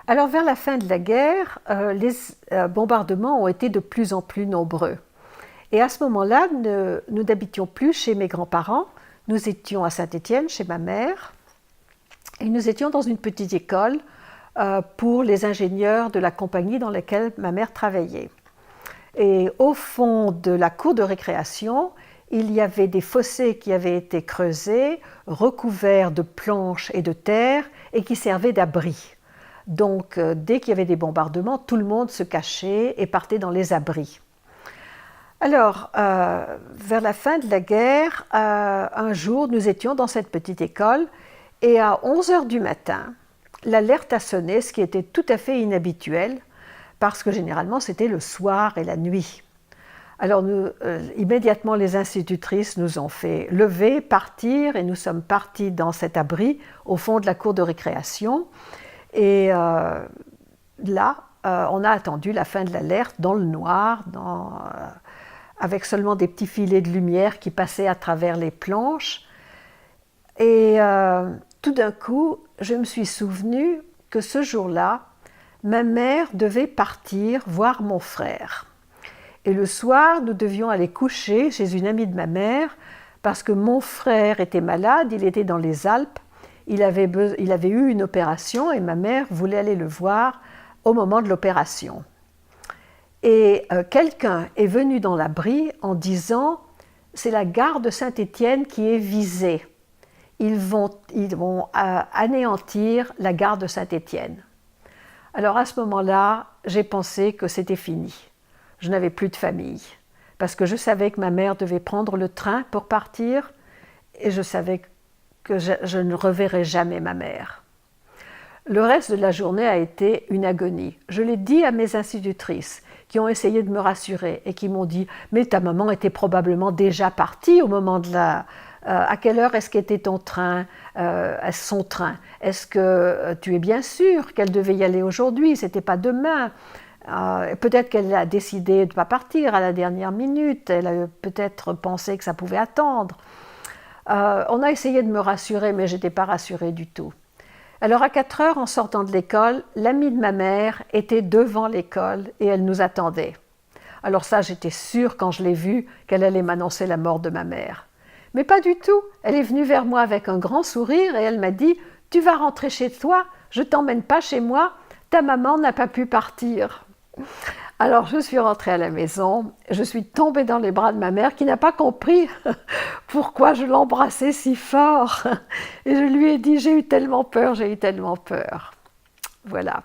Alors vers la fin de la guerre, les bombardements ont été de plus en plus nombreux. Et à ce moment-là, nous n'habitions plus chez mes grands-parents, nous étions à Saint-Étienne, chez ma mère, et nous étions dans une petite école pour les ingénieurs de la compagnie dans laquelle ma mère travaillait. Et au fond de la cour de récréation, il y avait des fossés qui avaient été creusés, recouverts de planches et de terre, et qui servaient d'abri. Donc, dès qu'il y avait des bombardements, tout le monde se cachait et partait dans les abris. Alors, vers la fin de la guerre, un jour, nous étions dans cette petite école, et à 11 heures du matin, l'alerte a sonné, ce qui était tout à fait inhabituel, parce que généralement, c'était le soir et la nuit. Alors, immédiatement, les institutrices nous ont fait lever, partir, et nous sommes partis dans cet abri au fond de la cour de récréation. Et là, on a attendu la fin de l'alerte dans le noir, avec seulement des petits filets de lumière qui passaient à travers les planches. Et tout d'un coup, je me suis souvenu que ce jour-là, ma mère devait partir voir mon frère. Et le soir, nous devions aller coucher chez une amie de ma mère parce que mon frère était malade, il était dans les Alpes, il avait eu une opération et ma mère voulait aller le voir au moment de l'opération. Et quelqu'un est venu dans l'abri en disant « c'est la gare de Saint-Étienne qui est visée. Ils vont anéantir la gare de Saint-Étienne. » Alors à ce moment-là, j'ai pensé que c'était fini. Je n'avais plus de famille, parce que je savais que ma mère devait prendre le train pour partir, et je savais que je ne reverrais jamais ma mère. Le reste de la journée a été une agonie. Je l'ai dit à mes institutrices, qui ont essayé de me rassurer, et qui m'ont dit « mais ta maman était probablement déjà partie au moment de la... à quelle heure est-ce qu'était ton train, son train? Est-ce que tu es bien sûre qu'elle devait y aller aujourd'hui? C'était pas demain. » Peut-être qu'elle a décidé de ne pas partir à la dernière minute, elle a peut-être pensé que ça pouvait attendre. On a essayé de me rassurer, mais je n'étais pas rassurée du tout. Alors à 4 heures, en sortant de l'école, l'amie de ma mère était devant l'école et elle nous attendait. Alors ça, j'étais sûre quand je l'ai vue qu'elle allait m'annoncer la mort de ma mère. Mais pas du tout, elle est venue vers moi avec un grand sourire et elle m'a dit « Tu vas rentrer chez toi, je ne t'emmène pas chez moi, ta maman n'a pas pu partir. » Alors je suis rentrée à la maison, je suis tombée dans les bras de ma mère qui n'a pas compris pourquoi je l'embrassais si fort. Et je lui ai dit « j'ai eu tellement peur, j'ai eu tellement peur ». Voilà.